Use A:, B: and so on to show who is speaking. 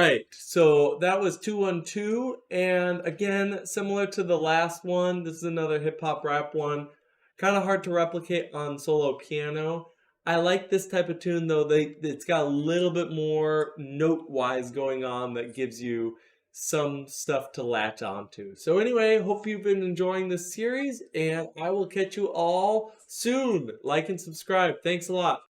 A: right, so that was 212, and again, similar to the last one, this is another hip-hop rap one. Kind of hard to replicate on solo piano. I like this type of tune though. It's got a little bit more note-wise going on that gives you some stuff to latch onto. So anyway, hope you've been enjoying this series, and I will catch you all soon. Like and subscribe. Thanks a lot.